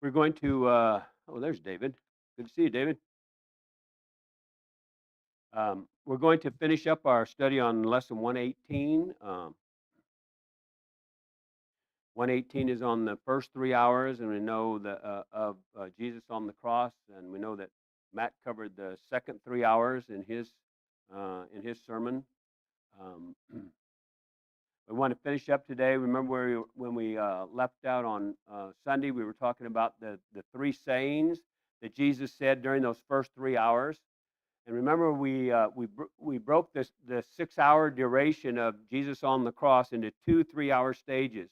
We're going to, there's David. Good to see you, David. We're going to finish up our study on lesson 118. 118 is on the first 3 hours, and we know of Jesus on the cross, and we know that Matt covered the second 3 hours in his sermon. Um, we want to finish up today. Remember when we left out on Sunday, we were talking about the three sayings that Jesus said during those first 3 hours. And remember, we broke the 6 hour duration of Jesus on the cross into 2 3 hour stages.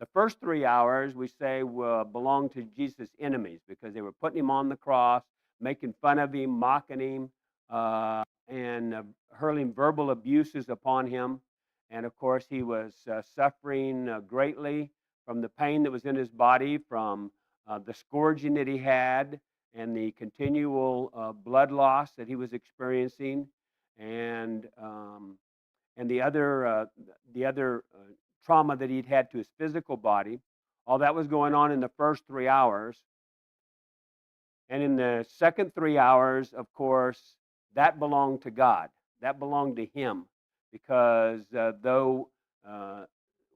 The first 3 hours we say belong to Jesus' enemies because they were putting him on the cross, making fun of him, mocking him, and hurling verbal abuses upon him. And of course, he was suffering greatly from the pain that was in his body, from the scourging that he had, and the continual blood loss that he was experiencing, and the other trauma that he'd had to his physical body. All that was going on in the first 3 hours. And in the second 3 hours, of course, that belonged to God. That belonged to him. Because though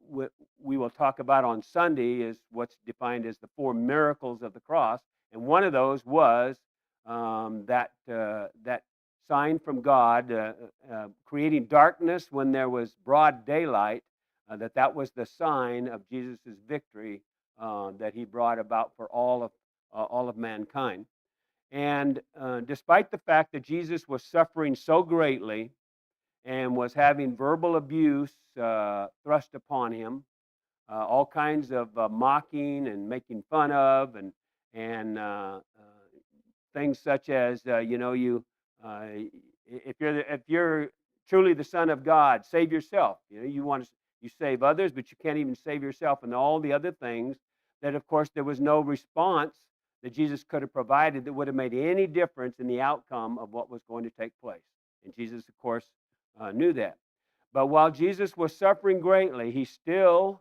we will talk about on Sunday is what's defined as the four miracles of the cross. And one of those was that sign from God, creating darkness when there was broad daylight, that was the sign of Jesus' victory that he brought about for all of mankind. And despite the fact that Jesus was suffering so greatly and was having verbal abuse thrust upon him, all kinds of mocking and making fun of, and things such as if you're truly the Son of God, save yourself. You save others, but you can't even save yourself, and all the other things that, of course, there was no response that Jesus could have provided that would have made any difference in the outcome of what was going to take place. And Jesus, of course, knew that. But while Jesus was suffering greatly, he still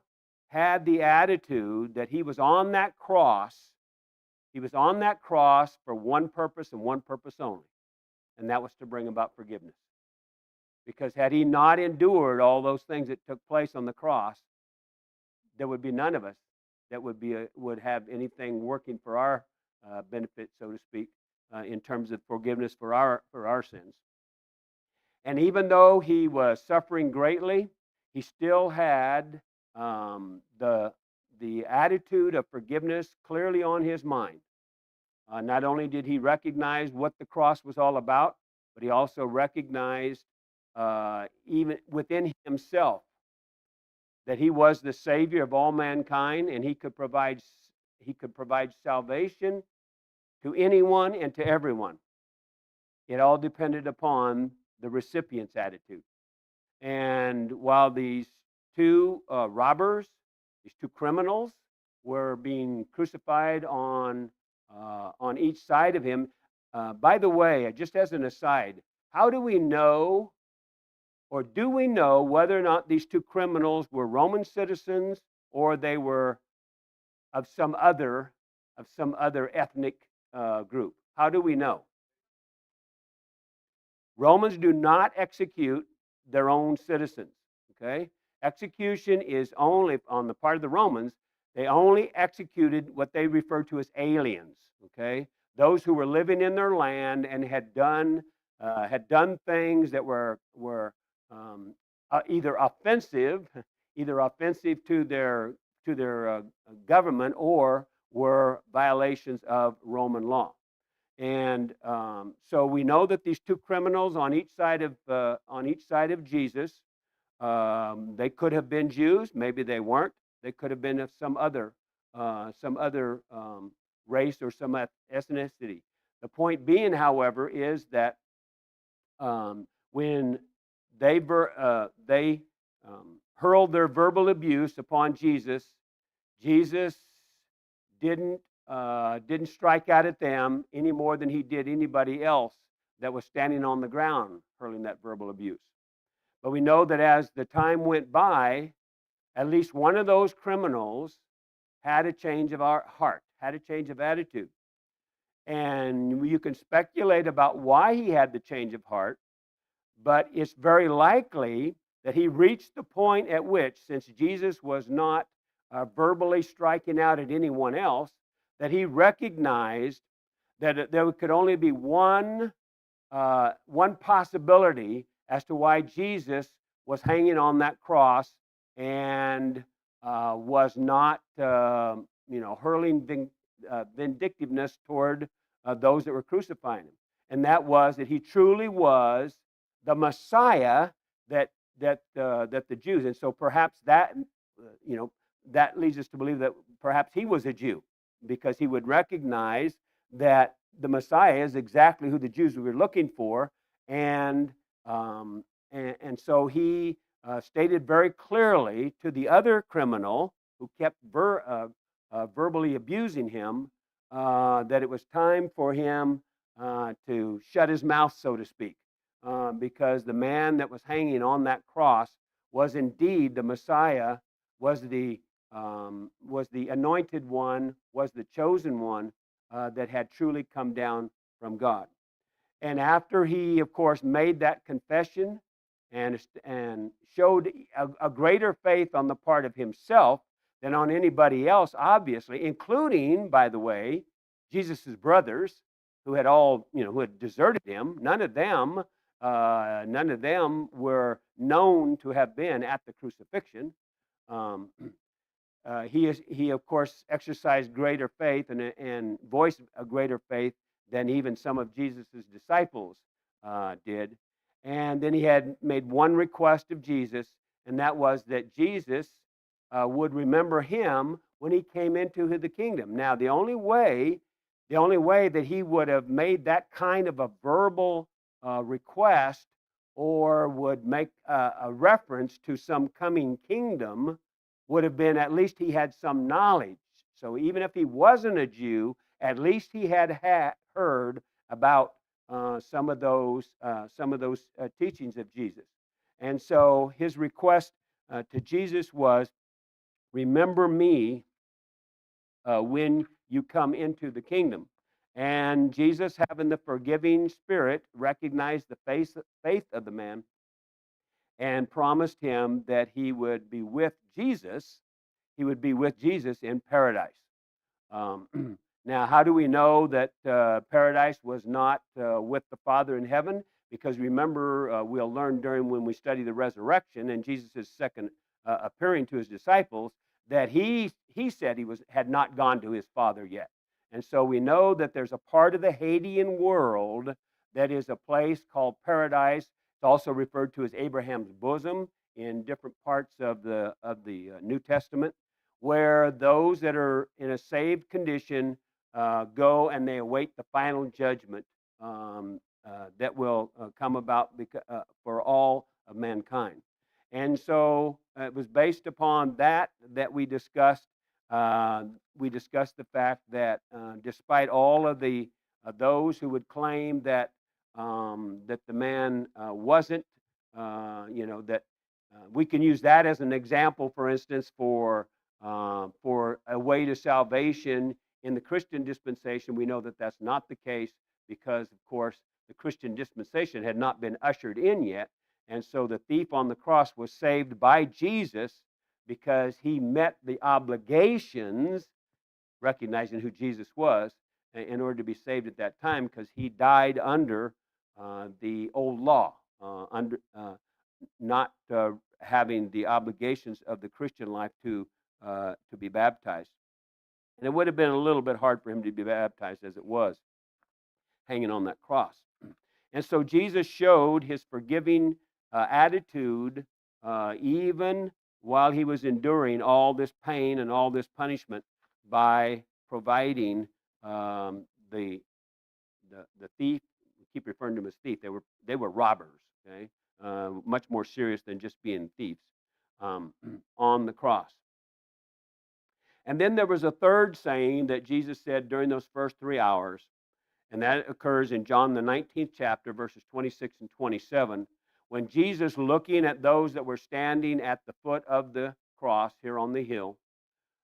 had the attitude that he was on that cross. He was on that cross for one purpose and one purpose only, and that was to bring about forgiveness. Because had he not endured all those things that took place on the cross, there would be none of us that would have anything working for our benefit, so to speak, in terms of forgiveness for our sins. And even though he was suffering greatly, he still had the attitude of forgiveness clearly on his mind. Not only did he recognize what the cross was all about, but he also recognized even within himself that he was the Savior of all mankind, and he could provide salvation to anyone and to everyone. It all depended upon the recipient's attitude. And while these two robbers, these two criminals, were being crucified on each side of him. By the way, just as an aside, how do we know, or do we know, whether or not these two criminals were Roman citizens or they were of some other ethnic group? How do we know? Romans do not execute their own citizens. Okay, execution is only on the part of the Romans. They only executed what they referred to as aliens. Okay, those who were living in their land and had done things that were either offensive to their government, or were violations of Roman law. And so we know that these two criminals on each side of Jesus, they could have been Jews. Maybe they weren't. They could have been of some other race or some ethnicity. The point being, however, is that when they hurled their verbal abuse upon Jesus, Jesus didn't strike out at them any more than he did anybody else that was standing on the ground hurling that verbal abuse. But we know that as the time went by, at least one of those criminals had a change of our heart. had a change of attitude. And you can speculate about why he had the change of heart, but it's very likely that he reached the point at which, since Jesus was not verbally striking out at anyone else, that he recognized that there could only be one possibility as to why Jesus was hanging on that cross and was not, hurling vindictiveness toward those that were crucifying him, and that was that he truly was the Messiah that the Jews, and so perhaps that leads us to believe that perhaps he was a Jew, because he would recognize that the Messiah is exactly who the Jews were looking for, and so he stated very clearly to the other criminal who kept verbally abusing him that it was time for him to shut his mouth, so to speak, because the man that was hanging on that cross was indeed the Messiah, was the anointed one, was the chosen one that had truly come down from God. And after he, of course, made that confession and showed a greater faith on the part of himself than on anybody else, obviously, including, by the way, Jesus' brothers, who had who had deserted him. None of them were known to have been at the crucifixion. Um, he of course exercised greater faith and voiced a greater faith than even some of Jesus's disciples did. And then he had made one request of Jesus, and that was that Jesus would remember him when he came into the kingdom. Now, the only way that he would have made that kind of a verbal request, or would make a reference to some coming kingdom, would have been at least he had some knowledge. So even if he wasn't a Jew, at least he had heard about some of those teachings of Jesus. And so his request to Jesus was, "Remember me when you come into the kingdom." And Jesus, having the forgiving spirit, recognized the faith of the man and promised him that he would be with Jesus. He would be with Jesus in paradise. Now, how do we know that paradise was not with the Father in heaven? Because remember, we'll learn when we study the resurrection and Jesus' second appearing to his disciples, that he said had not gone to his Father yet. And so we know that there's a part of the Hadean world that is a place called paradise. It's also referred to as Abraham's bosom in different parts of the New Testament, where those that are in a saved condition go and they await the final judgment that will come about for all of mankind. And so it was based upon that we discussed the fact that despite all of those who would claim that the man wasn't, that we can use that as an example, for instance, for a way to salvation in the Christian dispensation. We know that that's not the case because, of course, the Christian dispensation had not been ushered in yet. And so the thief on the cross was saved by Jesus because he met the obligations, recognizing who Jesus was, in order to be saved at that time, because he died under the old law, not having the obligations of the Christian life to be baptized. And it would have been a little bit hard for him to be baptized as it was, hanging on that cross. And so Jesus showed his forgiving attitude even while he was enduring all this pain and all this punishment by providing the thief. We keep referring to them as thief. They were robbers. Okay, much more serious than just being thieves on the cross. And then there was a third saying that Jesus said during those first 3 hours, and that occurs in John the 19th chapter, verses 26 and 27, when Jesus, looking at those that were standing at the foot of the cross here on the hill,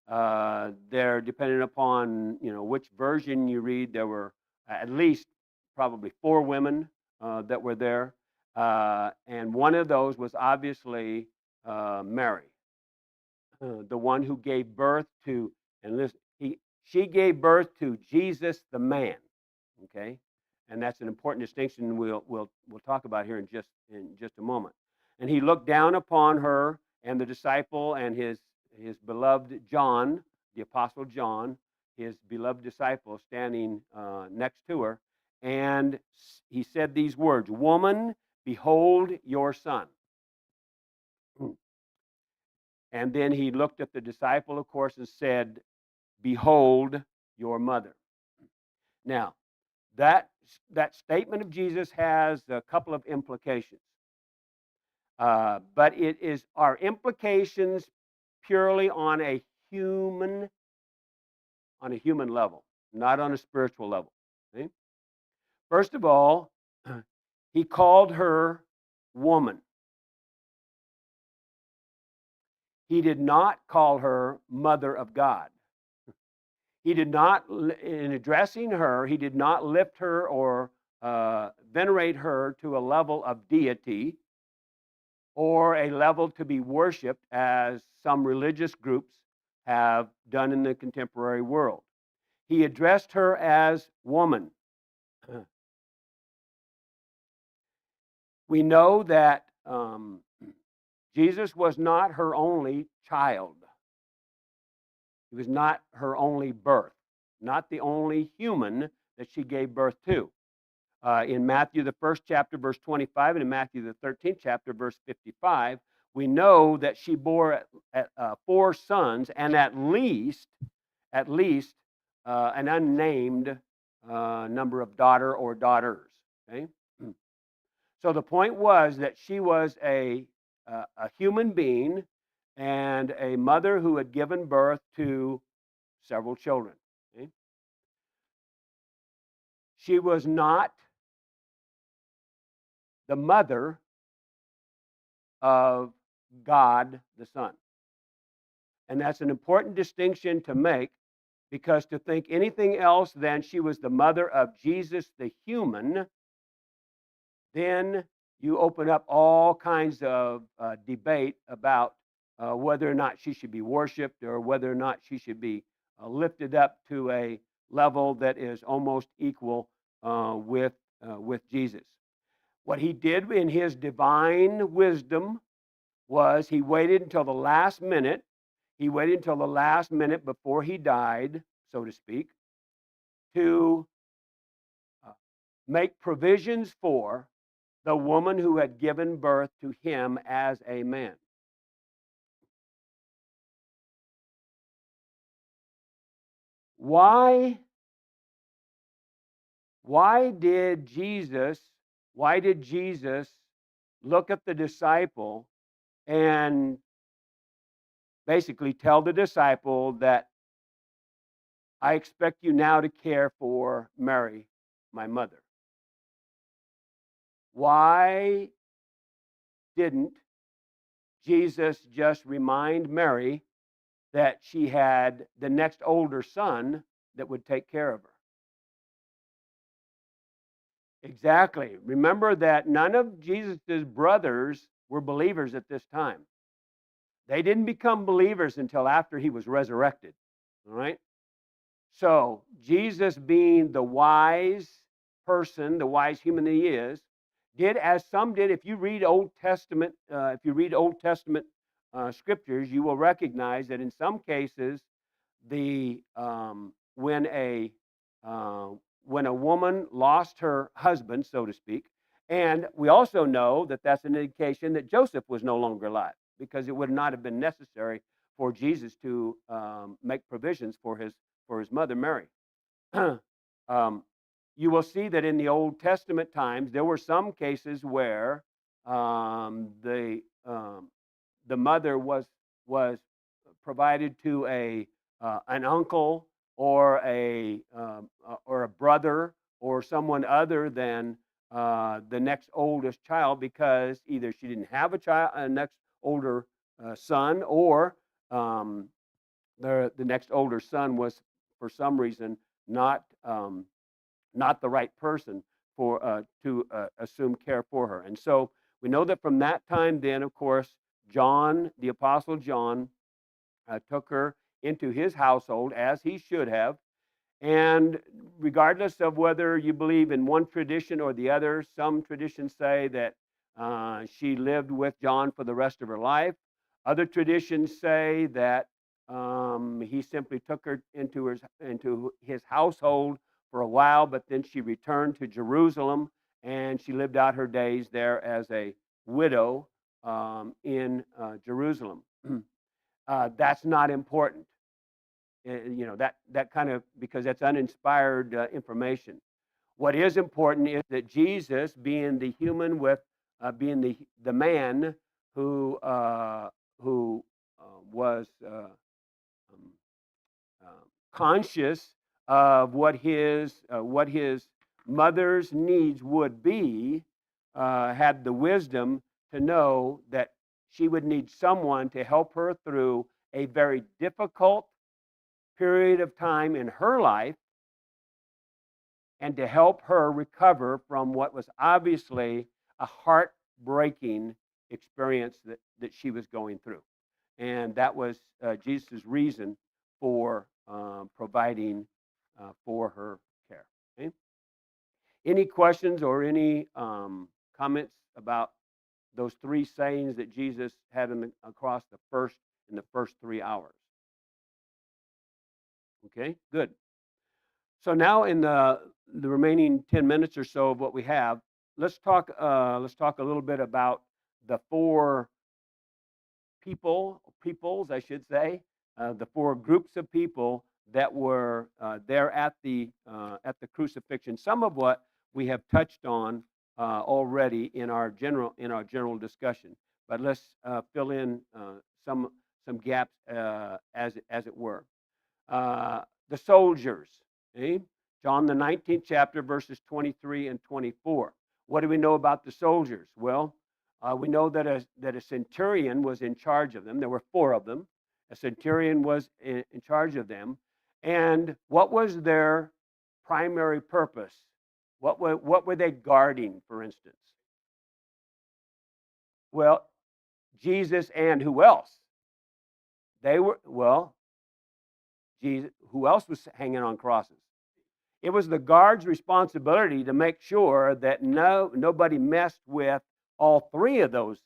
There, depending upon which version you read, there were at least probably 4 women that were there, and one of those was obviously Mary, the one who gave birth to, and listen, she gave birth to Jesus the man. Okay, and that's an important distinction we'll talk about here in just a moment. And he looked down upon her and the disciple and his beloved John, the apostle John, his beloved disciple, standing next to her, and he said these words: "Woman, behold your son." And then he looked at the disciple, of course, and said, "Behold your mother." Now, that that statement of Jesus has a couple of implications, but it is our implications purely human on a human level, not on a spiritual level. See? First of all, he called her woman. He did not call her mother of God. He did not, in addressing her, he did not lift her or venerate her to a level of deity or a level to be worshiped as some religious groups have done in the contemporary world. He addressed her as woman. We know that Jesus was not her only child. He was not her only birth, not the only human that she gave birth to. In Matthew, the first chapter, verse 25, and in Matthew, the 13th chapter, verse 55, we know that she bore 4 sons and at least an unnamed number of daughter or daughters. Okay? So the point was that she was a human being and a mother who had given birth to several children. Okay? She was not the mother of God the Son. And that's an important distinction to make, because to think anything else than she was the mother of Jesus the human, then you open up all kinds of debate about whether or not she should be worshiped or whether or not she should be lifted up to a level that is almost equal with Jesus. What he did in his divine wisdom was he waited until the last minute. He waited until the last minute before he died, so to speak, to make provisions for the woman who had given birth to him as a man. Why did Jesus look at the disciple and basically tell the disciple that, "I expect you now to care for Mary, my mother"? Why didn't Jesus just remind Mary that she had the next older son that would take care of her? Exactly. Remember that none of Jesus' brothers were believers at this time. They didn't become believers until after he was resurrected. All right? So, Jesus, being the wise person, the wise human that he is, did as some did. If you read Old Testament, scriptures, you will recognize that in some cases, the when a woman lost her husband, so to speak, and we also know that that's an indication that Joseph was no longer alive, because it would not have been necessary for Jesus to make provisions for his mother Mary. um, you will see that in the Old Testament times, there were some cases where the mother was provided to an uncle or a brother or someone other than the next oldest child, because either she didn't have a next older son, or the next older son was, for some reason, not not the right person for to assume care for her. And so we know that from that time, then of course, John, the apostle John, took her into his household as he should have. And regardless of whether you believe in one tradition or the other, some traditions say that she lived with John for the rest of her life. Other traditions say that he simply took her into his household for a while, but then she returned to Jerusalem and she lived out her days there as a widow in Jerusalem. That's not important. That kind of, because that's uninspired information. What is important is that Jesus, being the human with being the man who was um, conscious of what his mother's needs would be, had the wisdom to know that she would need someone to help her through a very difficult period of time in her life and to help her recover from what was obviously a heartbreaking experience that she was going through. And that was Jesus' reason for providing for her care. Okay? Any questions or any comments about those three sayings that Jesus had across in the first 3 hours? Okay, good. So now in the remaining 10 minutes or so of what we have, let's talk a little bit about the four peoples, I should say, the four groups of people that were there at the crucifixion. Some of what we have touched on already in our general discussion, but let's fill in some gaps as it were. The soldiers, eh? John the 19th chapter, verses 23 and 24. What do we know about the soldiers? Well, we know that a centurion was in charge of them. There were four of them. A centurion was in charge of them. And what was their primary purpose? What were they guarding, for instance? Well, Jesus and who else? They were, well, Jesus, who else was hanging on crosses? It was the guard's responsibility to make sure that nobody messed with all three of those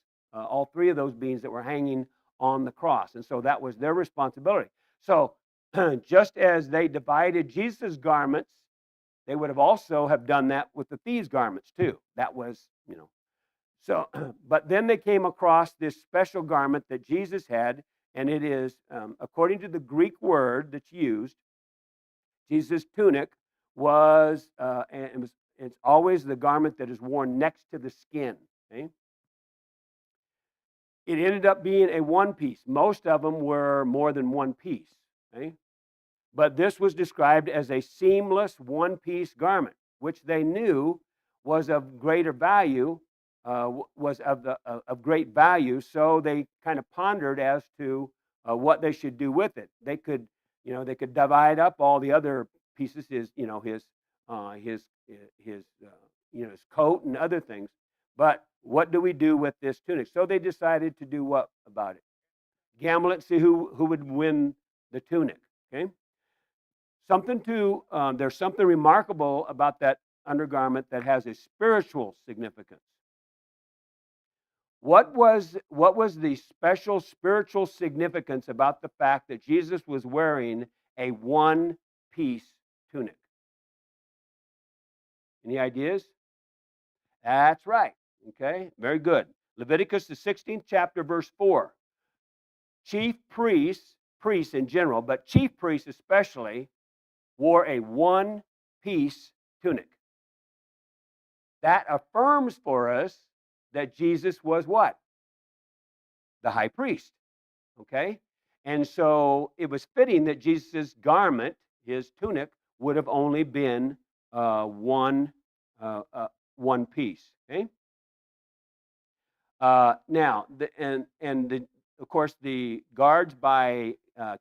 beings that were hanging on the cross, and so that was their responsibility. So, just as they divided Jesus' garments, they would have also have done that with the thieves' garments too. That was, so. But then they came across this special garment that Jesus had, and it is, according to the Greek word that's used, Jesus' tunic it's always the garment that is worn next to the skin. Okay? It ended up being a one piece. Most of them were more than one piece. Okay? But this was described as a seamless one piece garment, which they knew was of greater value, of great value. So they kind of pondered as to what they should do with it. They could divide up all the other pieces, his coat and other things. But what do we do with this tunic? So they decided to do what about it? Gamble it, see who would win the tunic. Okay. There's something remarkable about that undergarment that has a spiritual significance. What was the special spiritual significance about the fact that Jesus was wearing a one-piece tunic? Any ideas? That's right. Okay, very good. Leviticus, the 16th chapter, verse 4. Chief priests in general, but chief priests especially, wore a one-piece tunic. That affirms for us that Jesus was what? The high priest. Okay? And so it was fitting that Jesus' garment, his tunic, would have only been one piece. Okay? Now, of course, the guards by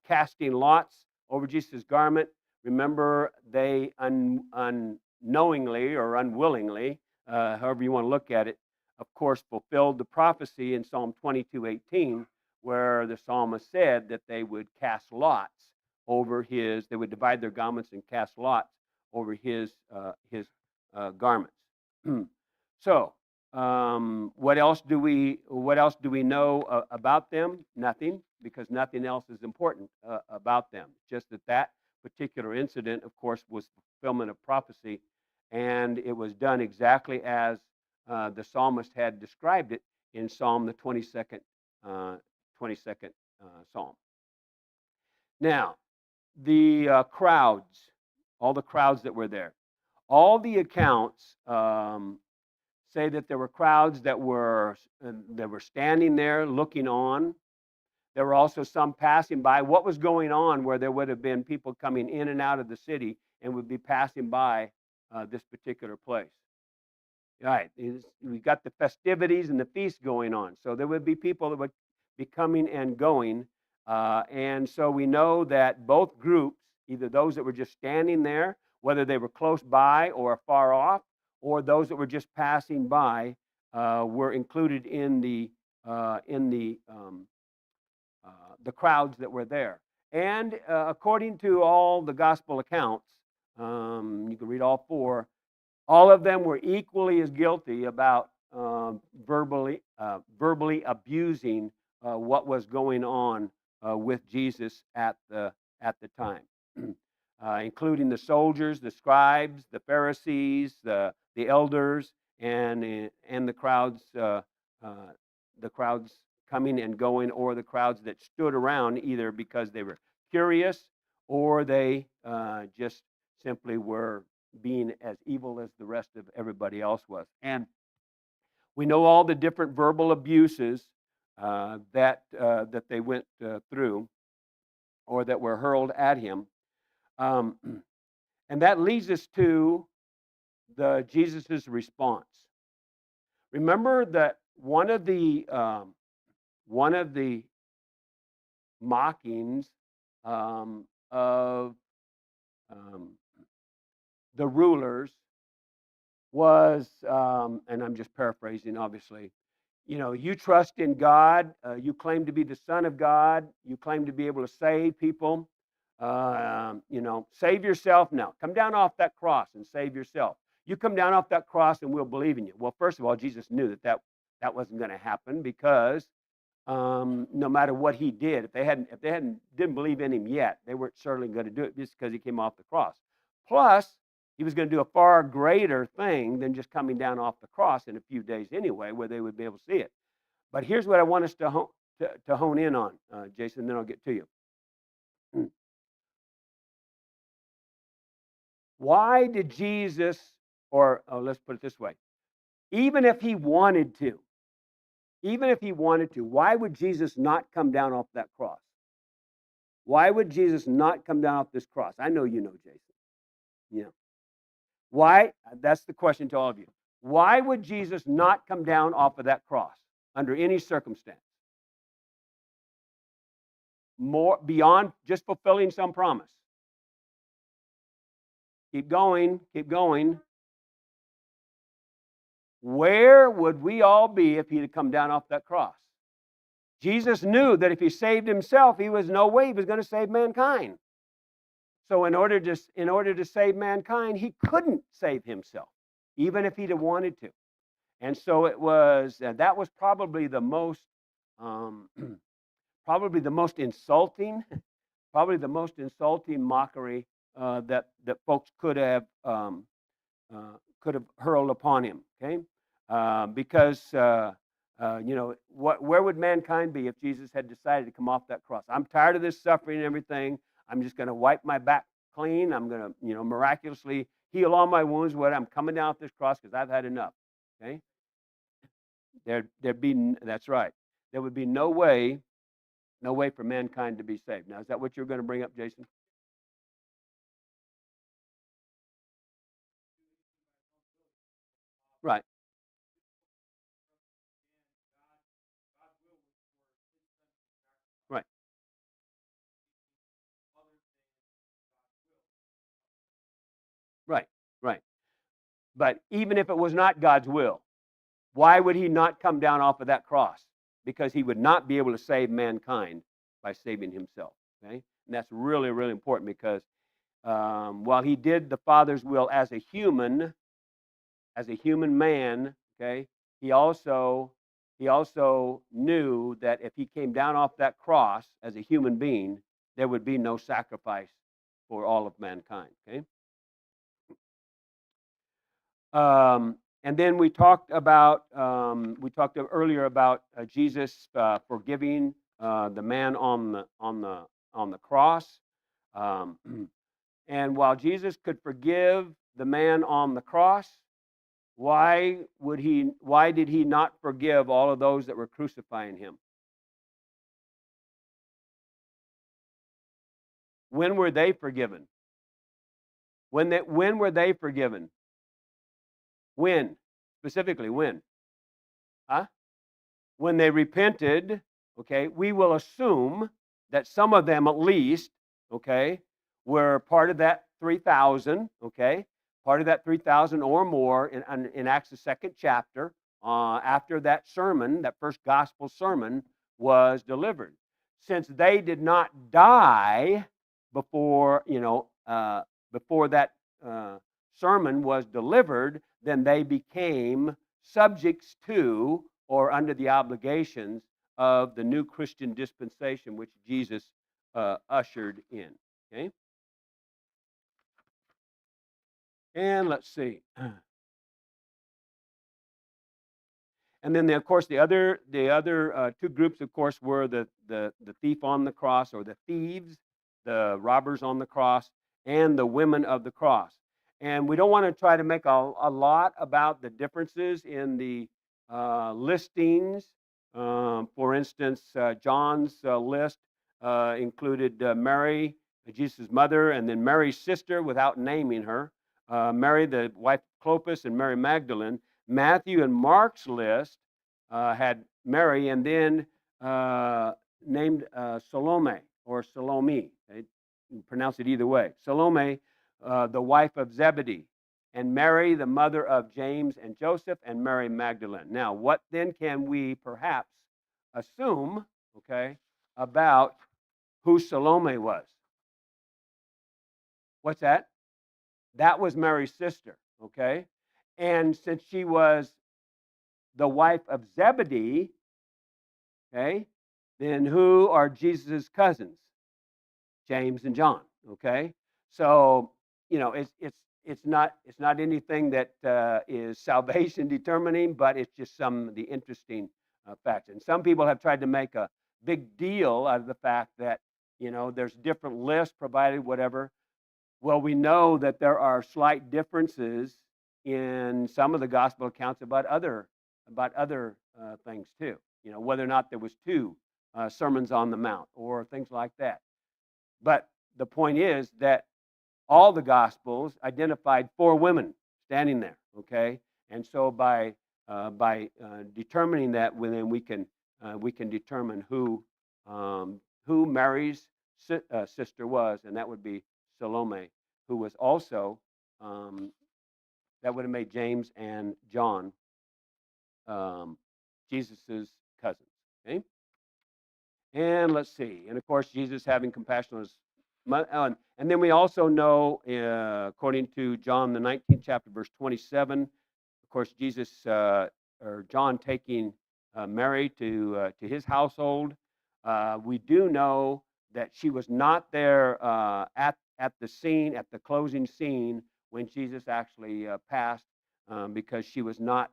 casting lots over Jesus' garment. Remember, they unknowingly or unwillingly, however you want to look at it, of course, fulfilled the prophecy in Psalm 22:18, where the psalmist said that they would cast lots over his. They would divide their garments and cast lots over his garments. So, what else do we know about them? Nothing, because nothing else is important about them. Just that particular incident, of course, was fulfillment of prophecy, and it was done exactly as the psalmist had described it in Psalm the 22nd uh, 22nd Psalm. Now, the crowds, all the crowds that were there, all the accounts say that there were crowds that were standing there looking on. There were also some passing by. What was going on where there would have been people coming in and out of the city and would be passing by this particular place? Right. We got the festivities and the feast going on. So there would be people that would be coming and going. And so we know that both groups, either those that were just standing there, whether they were close by or far off, or those that were just passing by, were included in the crowds that were there. And according to all the gospel accounts, you can read all four. All of them were equally as guilty about verbally abusing what was going on with Jesus at the time, including the soldiers, the scribes, the Pharisees, the elders, and the crowds, coming and going, or the crowds that stood around either because they were curious or they just simply were being as evil as the rest of everybody else was. And we know all the different verbal abuses that they went through or that were hurled at him. Um, and that leads us to Jesus's response. Remember that one of the mockings of the rulers was, and I'm just paraphrasing, obviously, you trust in God, you claim to be the Son of God, you claim to be able to save people. Save yourself now. Come down off that cross and save yourself. You come down off that cross and we'll believe in you. Well, first of all, Jesus knew that wasn't going to happen, because no matter what he did, if they didn't believe in him yet, they weren't certainly going to do it just because he came off the cross. Plus, he was going to do a far greater thing than just coming down off the cross in a few days anyway, where they would be able to see it. But here's what I want us to hone in on, Jason, then I'll get to you. Why did Jesus, or let's put it this way, even if he wanted to, why would Jesus not come down off that cross? Why would Jesus not come down off this cross? I know you know, Jason. Yeah. Why? That's the question to all of you. Why would Jesus not come down off of that cross under any circumstance? More beyond just fulfilling some promise. Keep going, keep going. Where would we all be if he had come down off that cross? Jesus knew that if he saved himself, he was no way he was going to save mankind. So in order to save mankind, he couldn't save himself, even if he'd have wanted to. And so it was. That was probably the most, insulting, mockery that folks could have hurled upon him. Okay, because where would mankind be if Jesus had decided to come off that cross? I'm tired of this suffering and everything. I'm just going to wipe my back clean. I'm going to, miraculously heal all my wounds. I'm coming down off this cross because I've had enough. Okay, that's right. There would be no way for mankind to be saved. Now, is that what you're going to bring up, Jason? Right. Right. But even if it was not God's will, why would he not come down off of that cross? Because he would not be able to save mankind by saving himself. Okay, and that's really, really important because while he did the Father's will as a human man, okay, he also knew that if he came down off that cross as a human being, there would be no sacrifice for all of mankind. Okay. And then we talked earlier about Jesus forgiving the man on the cross. Um, and while Jesus could forgive the man on the cross, why did he not forgive all of those that were crucifying him? When were they forgiven? When were they forgiven? When? Specifically, when? Huh? When they repented, okay, we will assume that some of them at least, okay, were part of that 3,000, okay, part of that 3,000 or more in Acts, the second chapter, after that sermon, that first gospel sermon was delivered. Since they did not die before, before that sermon was delivered, then they became subjects to or under the obligations of the new Christian dispensation which Jesus ushered in. Okay, and let's see. And then, of course, the other two groups, of course, were the thief on the cross, or the thieves, the robbers on the cross, and the women of the cross. And we don't want to try to make a lot about the differences in the listings. For instance, John's list included Mary, Jesus' mother, and then Mary's sister, without naming her, Mary, the wife of Clopas, and Mary Magdalene. Matthew and Mark's list had Mary, and then named Salome, or Salome. They pronounce it either way. Salome, the wife of Zebedee, and Mary, the mother of James and Joseph, and Mary Magdalene. Now, what then can we perhaps assume, okay, about who Salome was? What's that? That was Mary's sister, okay? And since she was the wife of Zebedee, okay, then who are Jesus' cousins? James and John, okay? So, it's not anything that is salvation determining, but it's just some of the interesting facts. And some people have tried to make a big deal out of the fact that, there's different lists provided, whatever. Well, we know that there are slight differences in some of the gospel accounts about other things too. Whether or not there was two sermons on the mount or things like that. But the point is that all the gospels identified four women standing there. Okay, and so by determining that, then we can determine who Mary's sister was, and that would be Salome, who was also that would have made James and John Jesus's cousins. Okay, and let's see, and of course Jesus having compassion on his and then we also know, according to John the 19th chapter, verse 27, of course Jesus or John taking Mary to his household. We do know that she was not there at the scene, at the closing scene, when Jesus actually passed, because she was not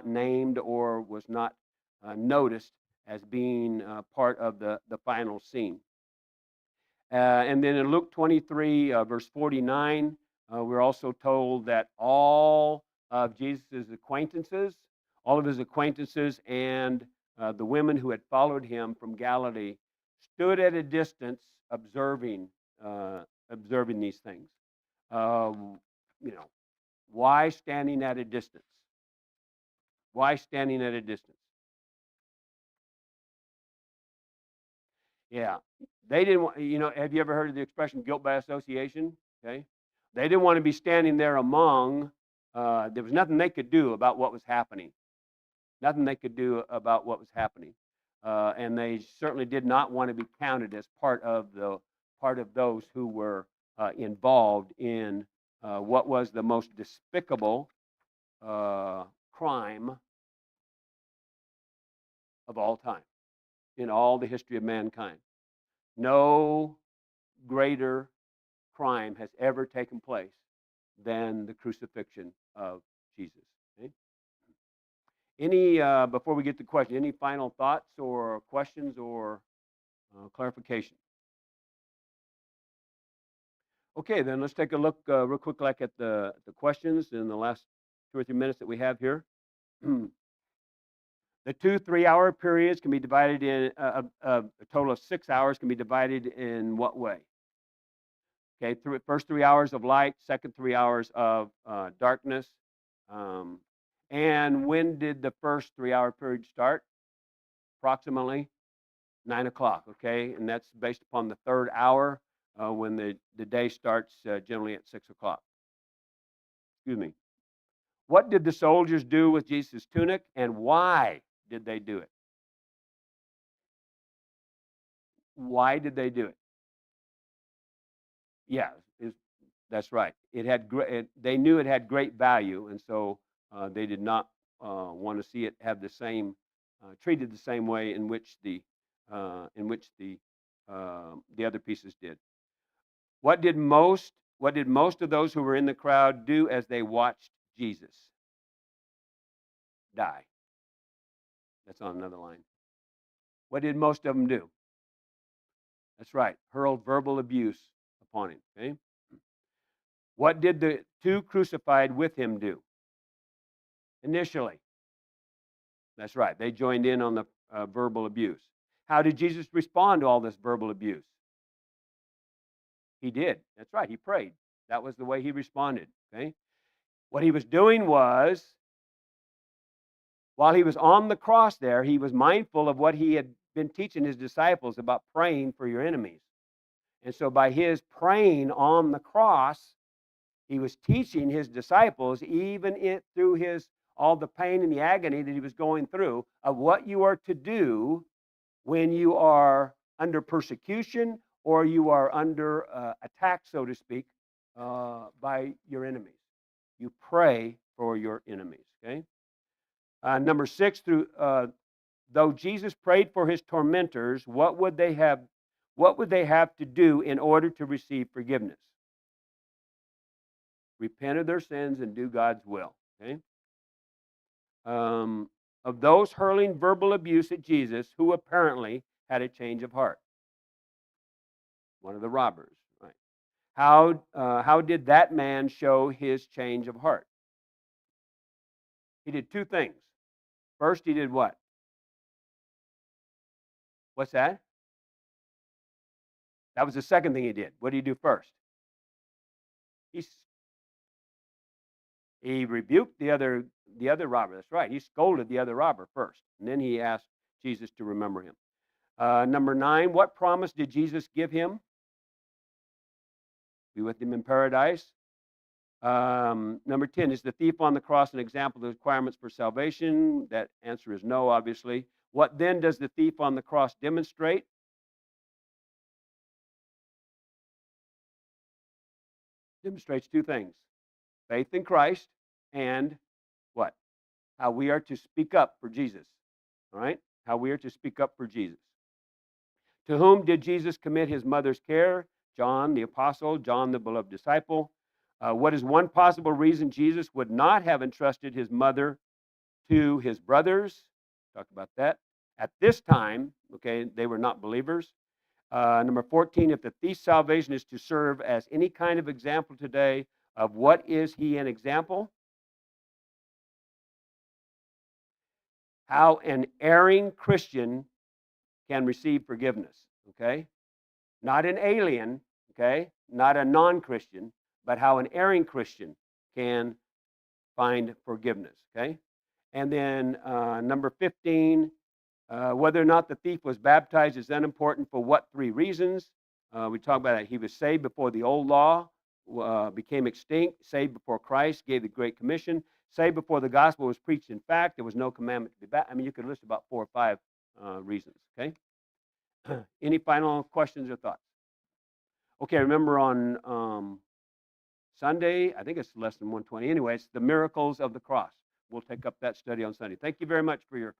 named or was not noticed as being part of the final scene. And then in Luke 23, verse 49, we're also told that all of Jesus' acquaintances, all of his acquaintances, and the women who had followed him from Galilee stood at a distance observing these things. Um, you know, why standing at a distance? Why standing at a distance? Yeah, they didn't want. Have you ever heard of the expression guilt by association? Okay. They didn't want to be standing there among, there was nothing they could do about what was happening. Nothing they could do about what was happening. And they certainly did not want to be counted as part of those who were involved in what was the most despicable crime of all time in all the history of mankind. No greater crime has ever taken place than the crucifixion of Jesus. Okay? Any before we get to question, any final thoughts or questions or clarification? Okay, then let's take a look real quick, like at the questions in the last 2 or 3 minutes that we have here. The 2 3-hour periods can be divided in a total of 6 hours. Can be divided in what way? Okay, first 3 hours of light, second 3 hours of darkness. And when did the first 3-hour period start? Approximately 9 o'clock. Okay, and that's based upon the third hour when the day starts generally at 6 o'clock. Excuse me. What did the soldiers do with Jesus' tunic, and why did they do it? Why did they do it? Yeah, that's right. It had they knew it had great value, and so they did not want to see it have the same treated the same way in which the other pieces did. What did most of those who were in the crowd do as they watched Jesus die? That's on another line. What did most of them do? That's right, hurled verbal abuse upon him. Okay. What did the two crucified with him do? Initially, that's right, they joined in on the verbal abuse. How did Jesus respond to all this verbal abuse? He did. That's right, he prayed. That was the way he responded. Okay. What he was doing was, while he was on the cross there, he was mindful of what he had been teaching his disciples about praying for your enemies. And so by his praying on the cross, he was teaching his disciples, even through all the pain and the agony that he was going through, of what you are to do when you are under persecution or you are under attack, so to speak, by your enemies. You pray for your enemies. Okay. Number 6, though Jesus prayed for his tormentors, what would they have to do in order to receive forgiveness? Repent of their sins and do God's will. Okay. Of those hurling verbal abuse at Jesus, who apparently had a change of heart? One of the robbers. Right. How did that man show his change of heart? He did 2 things. First, he did what? What's that? That was the second thing he did. What did he do first? He rebuked the other robber. That's right. He scolded the other robber first, and then he asked Jesus to remember him. Number 9, what promise did Jesus give him? Be with him in paradise. Number 10, is the thief on the cross an example of the requirements for salvation? That answer is no, obviously. What then does the thief on the cross demonstrate? Demonstrates 2 things: faith in Christ and what? How we are to speak up for Jesus. All right? How we are to speak up for Jesus. To whom did Jesus commit his mother's care? John the apostle, John the beloved disciple. What is one possible reason Jesus would not have entrusted his mother to his brothers? Talk about that. At this time, okay, they were not believers. Number 14, if the thief's salvation is to serve as any kind of example today, of what is he an example? How an erring Christian can receive forgiveness, okay? Not an alien, okay? Not a non-Christian, but how an erring Christian can find forgiveness, okay? And then number 15, whether or not the thief was baptized is unimportant for what 3 reasons? We talk about that he was saved before the old law became extinct, saved before Christ gave the Great Commission, saved before the gospel was preached. In fact, there was no commandment to be baptized. I mean, you could list about 4 or 5 reasons. Okay. Any final questions or thoughts? Okay, remember on Sunday, I think it's lesson 120. Anyway, it's the miracles of the cross. We'll take up that study on Sunday. Thank you very much for your